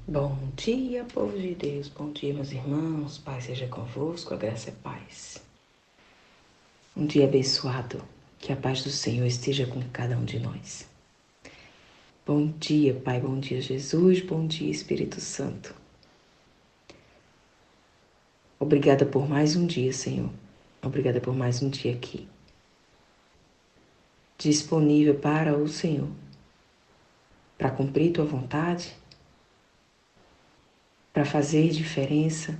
Bom dia, povo de Deus. Bom dia, meus irmãos. Paz seja convosco, a graça é paz. Um dia abençoado. Que a paz do Senhor esteja com cada um de nós. Bom dia, Pai. Bom dia, Jesus. Bom dia, Espírito Santo. Obrigada por mais um dia, Senhor. Obrigada por mais um dia aqui. Disponível para o Senhor. Para cumprir tua vontade. Para fazer diferença.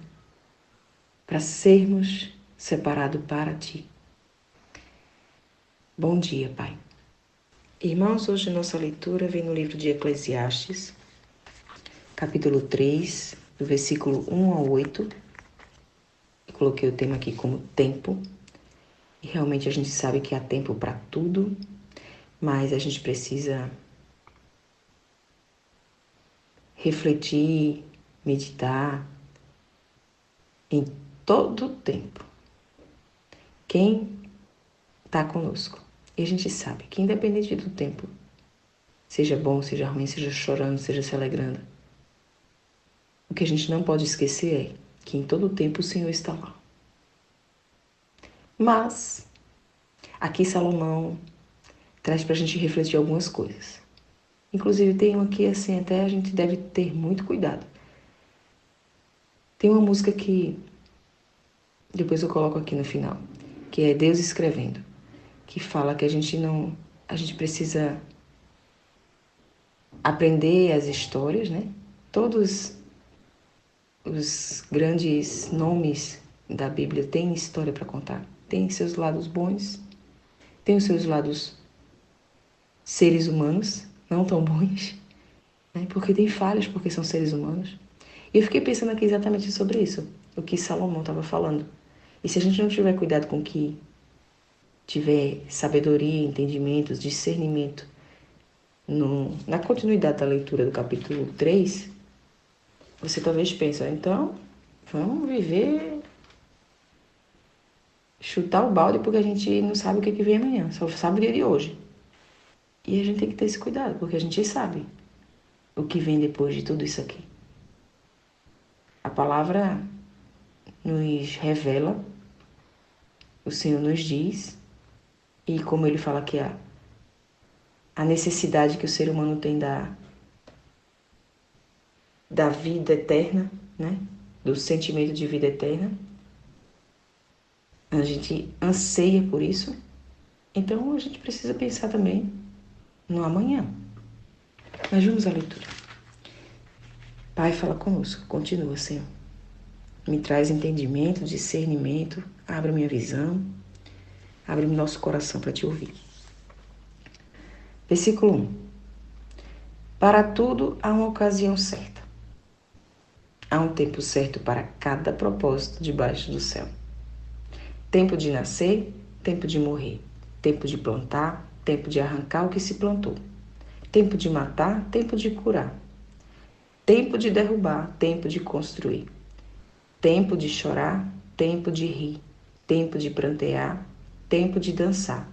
Para sermos separados para ti. Bom dia, Pai. Irmãos, hoje nossa leitura vem no livro de Eclesiastes, capítulo 3, do versículo 1 ao 8. Eu coloquei o tema aqui como tempo, e realmente a gente sabe que há tempo para tudo, mas a gente precisa refletir, meditar em todo o tempo. Quem está conosco? E a gente sabe que independente do tempo, seja bom, seja ruim, seja chorando, seja se alegrando, o que a gente não pode esquecer é que em todo o tempo o Senhor está lá. Mas, aqui Salomão traz para a gente refletir algumas coisas. Inclusive tem um aqui assim, até a gente deve ter muito cuidado. Tem uma música que depois eu coloco aqui no final, que é Deus escrevendo, que fala que a gente precisa aprender as histórias, né? Todos os grandes nomes da Bíblia têm história para contar. Tem seus lados bons, tem os seus lados seres humanos, não tão bons, né? Porque tem falhas, porque são seres humanos. E eu fiquei pensando aqui exatamente sobre isso, o que Salomão estava falando. E se a gente não tiver cuidado com o que tiver sabedoria, entendimento, discernimento na continuidade da leitura do capítulo 3, você talvez pense, então, vamos viver, chutar o balde porque a gente não sabe o que vem amanhã, só sabe o dia de hoje. E a gente tem que ter esse cuidado, porque a gente sabe o que vem depois de tudo isso aqui. A palavra nos revela, o Senhor nos diz, e como ele fala que a necessidade que o ser humano tem da vida eterna, né? Do sentimento de vida eterna. A gente anseia por isso. Então a gente precisa pensar também no amanhã. Mas vamos à leitura. Pai, fala conosco. Continua, Senhor. Me traz entendimento, discernimento. Abre minha visão. Abre nosso coração para te ouvir. Versículo 1. Para tudo há uma ocasião certa. Há um tempo certo para cada propósito debaixo do céu. Tempo de nascer, tempo de morrer. Tempo de plantar, tempo de arrancar o que se plantou. Tempo de matar, tempo de curar. Tempo de derrubar, tempo de construir. Tempo de chorar, tempo de rir. Tempo de prantear, tempo de dançar.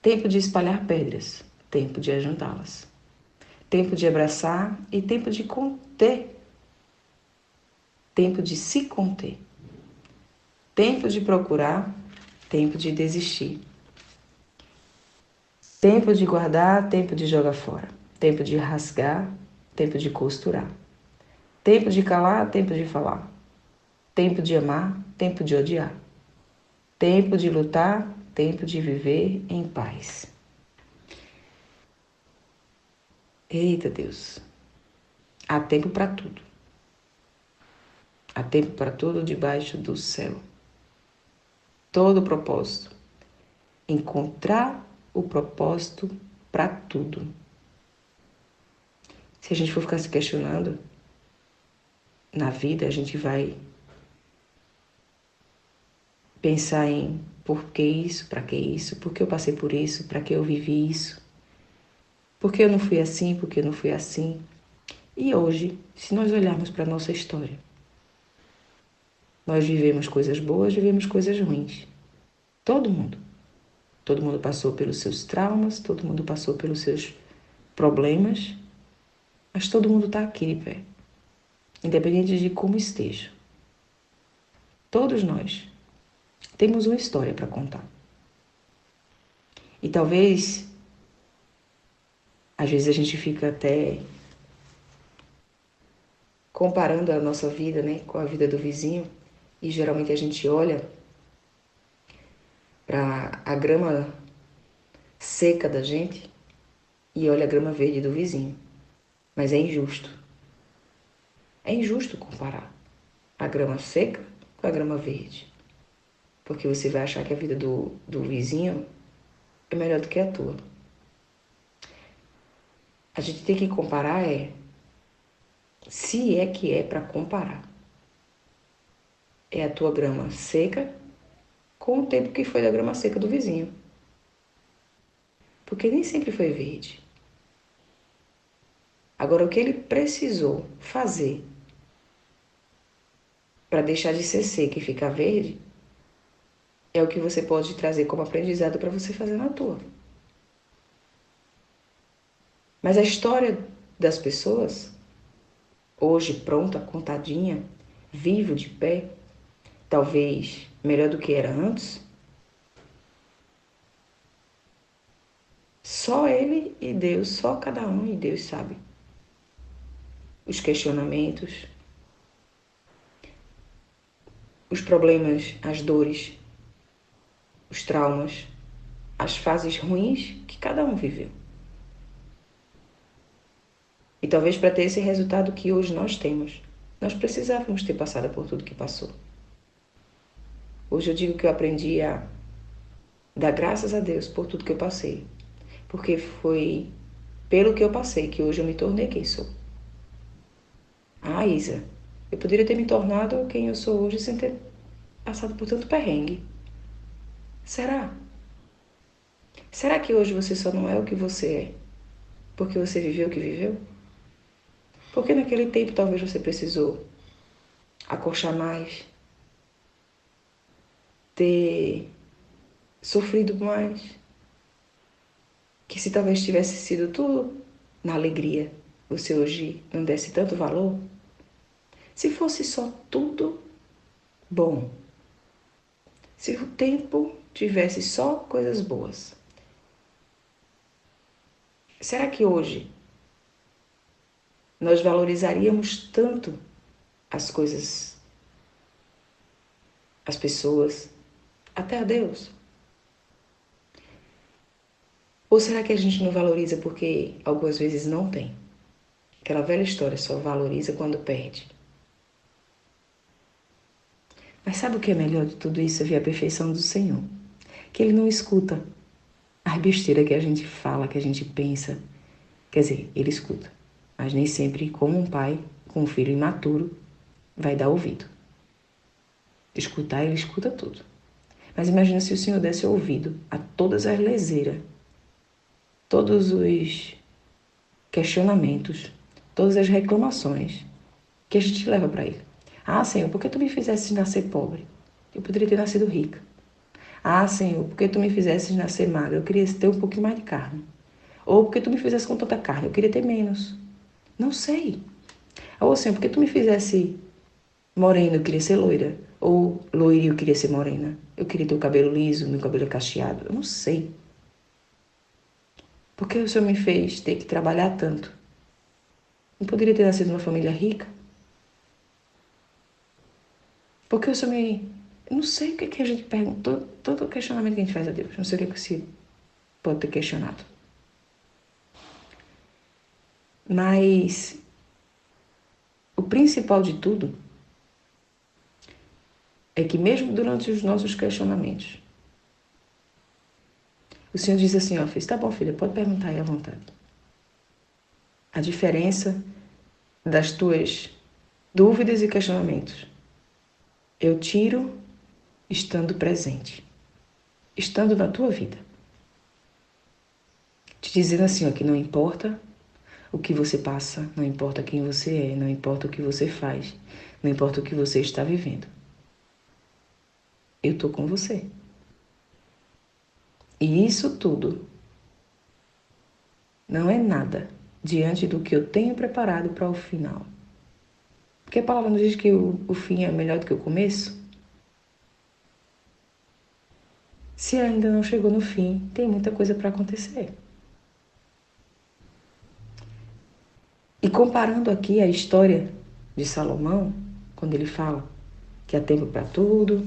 Tempo de espalhar pedras, tempo de ajuntá-las. Tempo de abraçar e tempo de conter. Tempo de se conter. Tempo de procurar, tempo de desistir. Tempo de guardar, tempo de jogar fora. Tempo de rasgar, tempo de costurar. Tempo de calar, tempo de falar. Tempo de amar, tempo de odiar. Tempo de lutar, tempo de viver em paz. Eita Deus, há tempo para tudo. Há tempo para tudo debaixo do céu. Todo propósito. Encontrar o propósito para tudo. Se a gente for ficar se questionando, na vida a gente vai pensar em por que isso, para que isso, por que eu passei por isso, para que eu vivi isso, por que eu não fui assim, por que eu não fui assim. E hoje, se nós olharmos para a nossa história, nós vivemos coisas boas, vivemos coisas ruins. Todo mundo. Todo mundo passou pelos seus traumas, todo mundo passou pelos seus problemas, mas todo mundo está aqui de pé. independente de como esteja. Todos nós temos uma história para contar. E talvez, às vezes a gente fica até comparando a nossa vida, né, com a vida do vizinho, e geralmente a gente olha para a grama seca da gente e olha a grama verde do vizinho. Mas é injusto. É injusto comparar a grama seca com a grama verde. Porque você vai achar que a vida do vizinho é melhor do que a tua. A gente tem que comparar se é que é para comparar. É a tua grama seca com o tempo que foi da grama seca do vizinho. Porque nem sempre foi verde. Agora, o que ele precisou fazer para deixar de ser seca e ficar verde é o que você pode trazer como aprendizado para você fazer na tua. Mas a história das pessoas, hoje pronta, contadinha, vivo de pé, talvez melhor do que era antes, só ele e Deus, só cada um e Deus sabe. Os questionamentos, os problemas, as dores, os traumas, as fases ruins que cada um viveu. E talvez para ter esse resultado que hoje nós temos, nós precisávamos ter passado por tudo que passou. Hoje eu digo que eu aprendi a dar graças a Deus por tudo que eu passei, porque foi pelo que eu passei que hoje eu me tornei quem sou. Ah, Isa, eu poderia ter me tornado quem eu sou hoje sem ter passado por tanto perrengue. Será? Será que hoje você só não é o que você é porque você viveu o que viveu? Porque naquele tempo talvez você precisou acolchar mais, ter sofrido mais, que se talvez tivesse sido tudo na alegria, você hoje não desse tanto valor? Se fosse só tudo bom, se o tempo tivesse só coisas boas, será que hoje nós valorizaríamos tanto as coisas, as pessoas, até a Deus? Ou será que a gente não valoriza porque algumas vezes não tem? Aquela velha história, só valoriza quando perde. Mas sabe o que é melhor de tudo isso? É ver a perfeição do Senhor. Que Ele não escuta as besteiras que a gente fala, que a gente pensa. Quer dizer, Ele escuta. Mas nem sempre, como um pai com um filho imaturo, vai dar ouvido. Escutar, Ele escuta tudo. Mas imagina se o Senhor desse ouvido a todas as leseiras, todos os questionamentos, todas as reclamações que a gente leva para Ele. Ah, Senhor, por que tu me fizeste nascer pobre? Eu poderia ter nascido rica. Ah, Senhor, por que tu me fizeste nascer magra? Eu queria ter um pouquinho mais de carne. Ou por que tu me fizeste com tanta carne? Eu queria ter menos. Não sei. Ou, Senhor, por que tu me fizesse morena? Eu queria ser loira. Ou loira e eu queria ser morena. Eu queria ter o cabelo liso, meu cabelo é cacheado. Eu não sei. Por que o Senhor me fez ter que trabalhar tanto? Não poderia ter nascido numa família rica? Por que o Senhor me... Eu não sei o que a gente pergunta. Todo o questionamento que a gente faz a Deus. Não sei o que se pode ter questionado. Mas o principal de tudo é que mesmo durante os nossos questionamentos, o Senhor diz assim, ó, filho, tá bom, filha, pode perguntar aí à vontade. A diferença das tuas dúvidas e questionamentos, eu tiro estando presente, estando na tua vida. Te dizendo assim, ó, que não importa o que você passa, não importa quem você é, não importa o que você faz, não importa o que você está vivendo. Eu tô com você. E isso tudo não é nada diante do que eu tenho preparado para o final. Porque a palavra nos diz que o fim é melhor do que o começo. Se ainda não chegou no fim, tem muita coisa para acontecer. E comparando aqui a história de Salomão, quando ele fala que há tempo para tudo,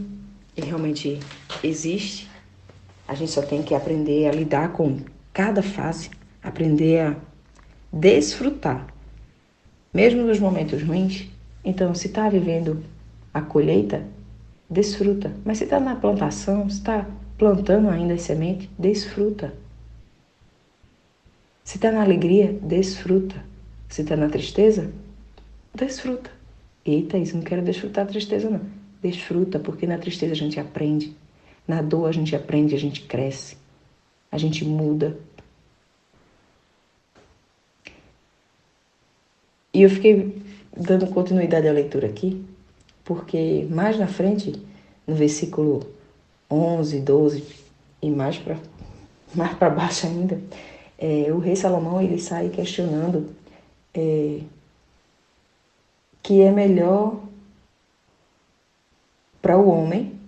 e realmente existe, a gente só tem que aprender a lidar com cada fase, aprender a desfrutar, mesmo nos momentos ruins. Então, se está vivendo a colheita, desfruta. Mas se está na plantação, se está plantando ainda as sementes, desfruta. Se está na alegria, desfruta. Se está na tristeza, desfruta. Eita, isso não quero desfrutar a tristeza, não. Desfruta, porque na tristeza a gente aprende. Na dor a gente aprende, a gente cresce. A gente muda. E eu fiquei dando continuidade à leitura aqui, porque mais na frente, no versículo 11, 12 e mais para baixo ainda, o rei Salomão ele sai questionando que é melhor para o homem,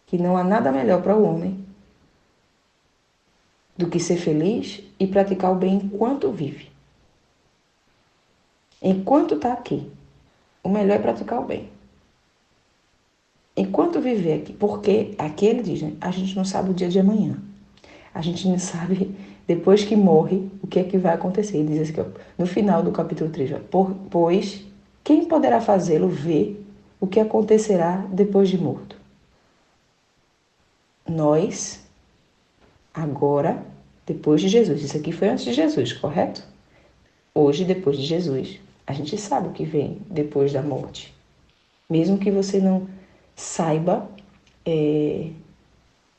que não há nada melhor para o homem do que ser feliz e praticar o bem enquanto vive. Enquanto está aqui, o melhor é praticar o bem. Enquanto viver aqui, porque aqui ele diz, né, a gente não sabe o dia de amanhã. A gente não sabe, depois que morre, o que é que vai acontecer. Ele diz assim, no final do capítulo 3, pois quem poderá fazê-lo ver o que acontecerá depois de morto? Nós, agora, depois de Jesus. Isso aqui foi antes de Jesus, correto? Hoje, depois de Jesus, a gente sabe o que vem depois da morte. Mesmo que você não saiba,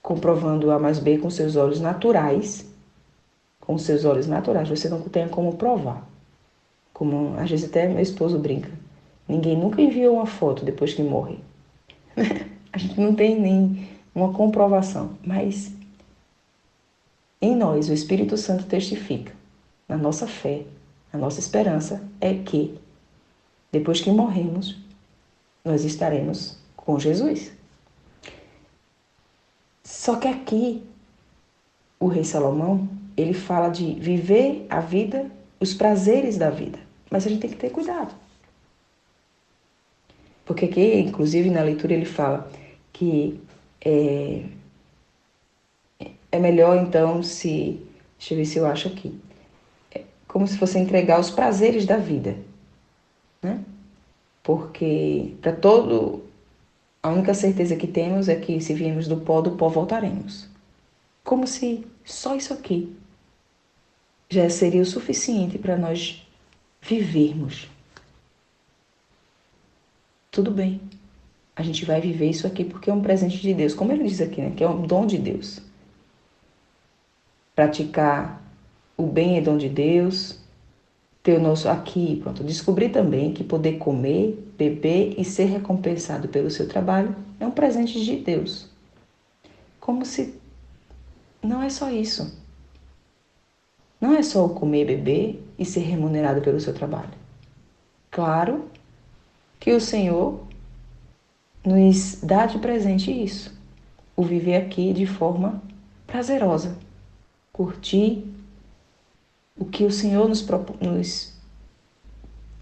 comprovando A mais B com seus olhos naturais, você não tem como provar. Como às vezes até meu esposo brinca. Ninguém nunca enviou uma foto depois que morre. A gente não tem nem uma comprovação, mas em nós o Espírito Santo testifica, na nossa fé, a nossa esperança é que depois que morremos, nós estaremos com Jesus. Só que aqui, o rei Salomão, ele fala de viver a vida, os prazeres da vida. Mas a gente tem que ter cuidado. Porque aqui, inclusive na leitura, ele fala que é melhor, então, se... Deixa eu ver se eu acho aqui. É como se fosse entregar os prazeres da vida, né? Porque para todo... A única certeza que temos é que se viemos do pó voltaremos. Como se só isso aqui já seria o suficiente para nós vivermos. Tudo bem. A gente vai viver isso aqui porque é um presente de Deus. Como ele diz aqui, né? Que é um dom de Deus. Praticar o bem é dom de Deus. Ter o nosso aqui, pronto. Descobrir também que poder comer, beber e ser recompensado pelo seu trabalho é um presente de Deus. Como se não é só isso. Não é só o comer, beber e ser remunerado pelo seu trabalho. Claro que o Senhor nos dá de presente isso. O viver aqui de forma prazerosa. Curtir o que o Senhor nos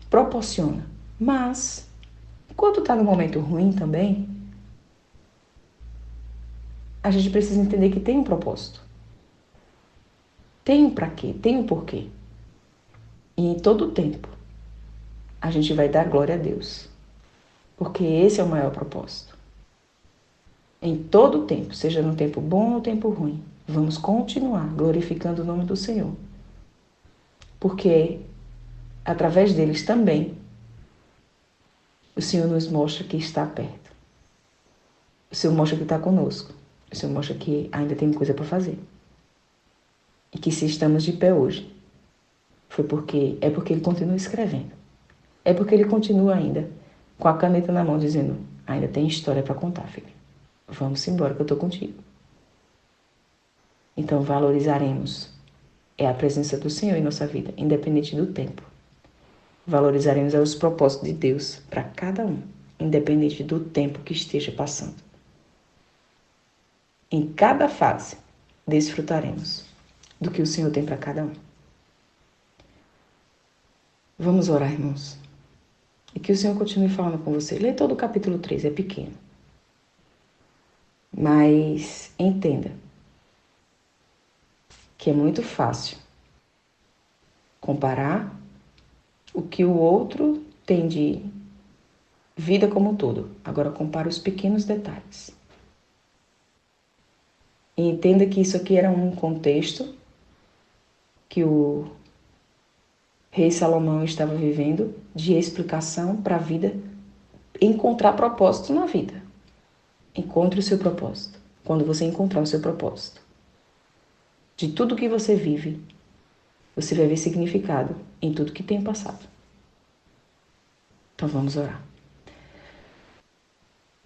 proporciona. Mas, enquanto está no momento ruim também, a gente precisa entender que tem um propósito. Tem um para quê, tem um porquê. E em todo o tempo, a gente vai dar glória a Deus. Porque esse é o maior propósito. Em todo o tempo, seja no tempo bom ou tempo ruim, vamos continuar glorificando o nome do Senhor. Porque através deles também, o Senhor nos mostra que está perto. O Senhor mostra que está conosco. O Senhor mostra que ainda tem coisa para fazer. E que se estamos de pé hoje, é porque Ele continua escrevendo. É porque Ele continua ainda com a caneta na mão dizendo, ainda tem história para contar, filho. Vamos embora que eu estou contigo. Então valorizaremos a presença do Senhor em nossa vida, independente do tempo. Valorizaremos os propósitos de Deus para cada um, independente do tempo que esteja passando. Em cada fase, desfrutaremos do que o Senhor tem para cada um. Vamos orar, irmãos. E que o Senhor continue falando com você. Lê todo o capítulo 3, é pequeno. Mas entenda que é muito fácil comparar o que o outro tem de vida como um todo. Agora compara os pequenos detalhes. E entenda que isso aqui era um contexto que o rei Salomão estava vivendo de explicação para a vida, encontrar propósito na vida. Encontre o seu propósito. Quando você encontrar o seu propósito, de tudo que você vive, você vai ver significado em tudo que tem passado. Então vamos orar.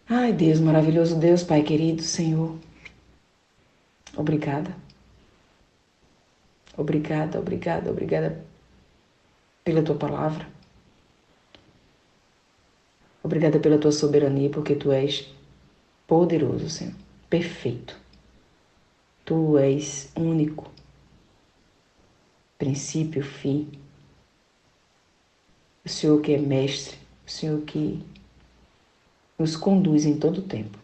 Ai, Deus, maravilhoso Deus, Pai querido, Senhor. Obrigada. Obrigada pela tua palavra. Obrigada pela tua soberania, porque tu és poderoso, Senhor. Perfeito. Tu és único. Princípio, fim. O Senhor que é mestre, o Senhor que nos conduz em todo o tempo.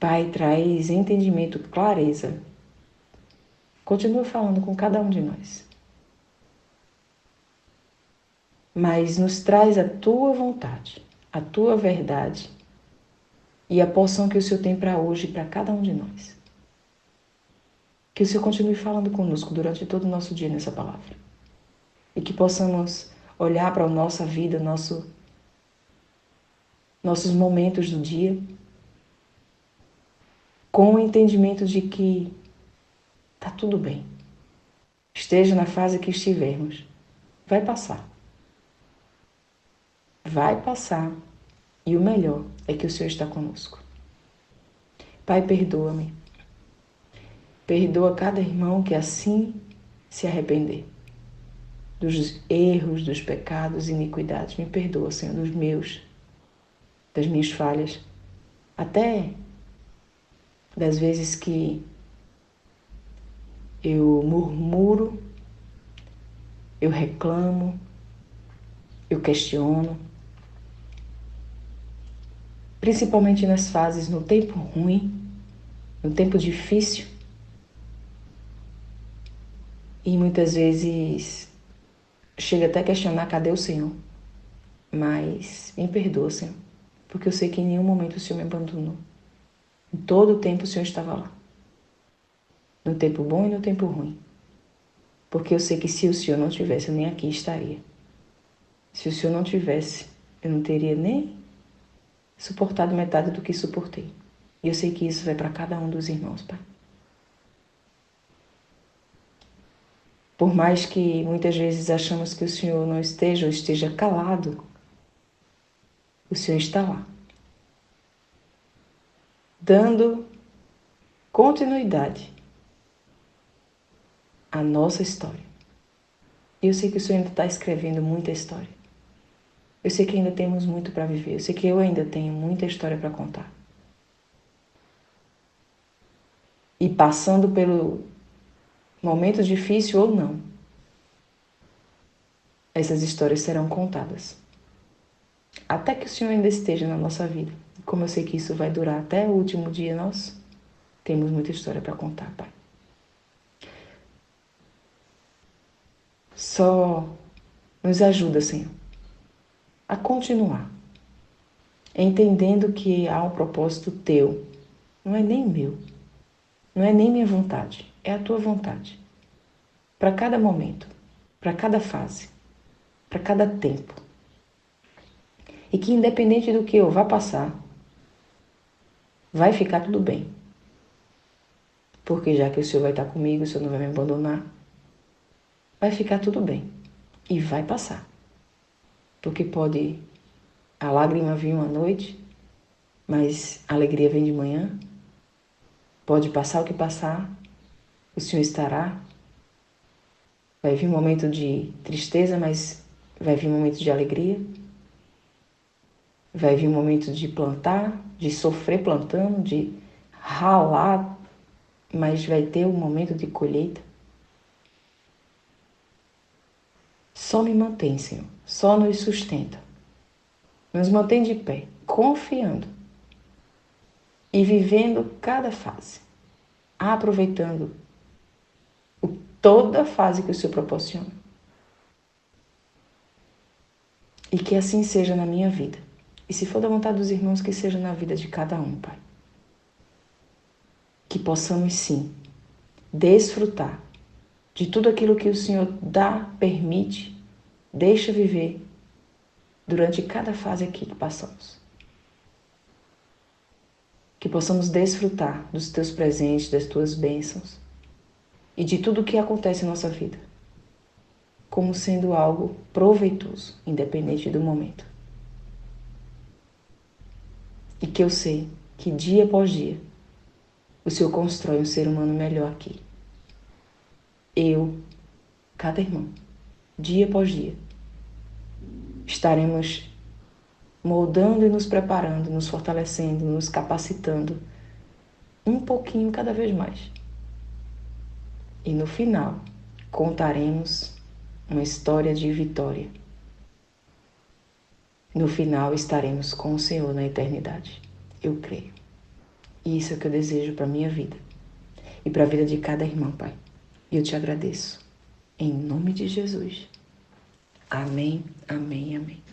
Pai, traz entendimento, clareza. Continua falando com cada um de nós. Mas nos traz a tua vontade, a tua verdade e a porção que o Senhor tem para hoje e para cada um de nós. Que o Senhor continue falando conosco durante todo o nosso dia nessa palavra. E que possamos olhar para a nossa vida, nossos momentos do dia, com o entendimento de que está tudo bem. Esteja na fase que estivermos, vai passar. Vai passar. E o melhor é que o Senhor está conosco. Pai, perdoa-me. Perdoa cada irmão que assim se arrepender dos erros, dos pecados e iniquidades. Me perdoa, Senhor, dos meus, das minhas falhas, até das vezes que eu murmuro, eu reclamo, eu questiono, principalmente nas fases no tempo ruim, no tempo difícil, e muitas vezes chega até a questionar cadê o Senhor, mas me perdoa, Senhor, porque eu sei que em nenhum momento o Senhor me abandonou. Em todo o tempo o Senhor estava lá, no tempo bom e no tempo ruim, porque eu sei que se o Senhor não tivesse, eu nem aqui estaria. Se o Senhor não tivesse, eu não teria nem suportado metade do que suportei. E eu sei que isso vai para cada um dos irmãos, Pai. Por mais que muitas vezes achamos que o Senhor não esteja ou esteja calado, o Senhor está lá, dando continuidade à nossa história. E eu sei que o Senhor ainda está escrevendo muita história. Eu sei que ainda temos muito para viver. Eu sei que eu ainda tenho muita história para contar. E passando pelo momento difícil ou não, essas histórias serão contadas. Até que o Senhor ainda esteja na nossa vida. Como eu sei que isso vai durar até o último dia nosso, temos muita história para contar, Pai. Só nos ajuda, Senhor, a continuar, entendendo que há um propósito teu, não é nem meu, não é nem minha vontade, é a tua vontade. Para cada momento, para cada fase, para cada tempo. E que independente do que eu vá passar, vai ficar tudo bem. Porque já que o Senhor vai estar comigo, o Senhor não vai me abandonar, vai ficar tudo bem. E vai passar. Porque pode a lágrima vir uma noite, mas a alegria vem de manhã. Pode passar o que passar, o Senhor estará. Vai vir um momento de tristeza, mas vai vir um momento de alegria. Vai vir um momento de plantar, de sofrer plantando, de ralar, mas vai ter um momento de colheita. Só me mantém, Senhor. Só nos sustenta. Nos mantém de pé, confiando e vivendo cada fase, aproveitando toda a fase que o Senhor proporciona. E que assim seja na minha vida. E se for da vontade dos irmãos, que seja na vida de cada um, Pai. Que possamos sim desfrutar de tudo aquilo que o Senhor dá, permite, deixa viver durante cada fase aqui que passamos. Que possamos desfrutar dos teus presentes, das tuas bênçãos e de tudo o que acontece em nossa vida, como sendo algo proveitoso, independente do momento. E que eu sei que dia após dia o Senhor constrói um ser humano melhor aqui. Eu, cada irmão, dia após dia, estaremos moldando e nos preparando, nos fortalecendo, nos capacitando um pouquinho cada vez mais. E no final, contaremos uma história de vitória. No final, estaremos com o Senhor na eternidade. Eu creio. E isso é o que eu desejo para a minha vida e para a vida de cada irmão, Pai. E eu te agradeço. Em nome de Jesus. Amém, amém, amém.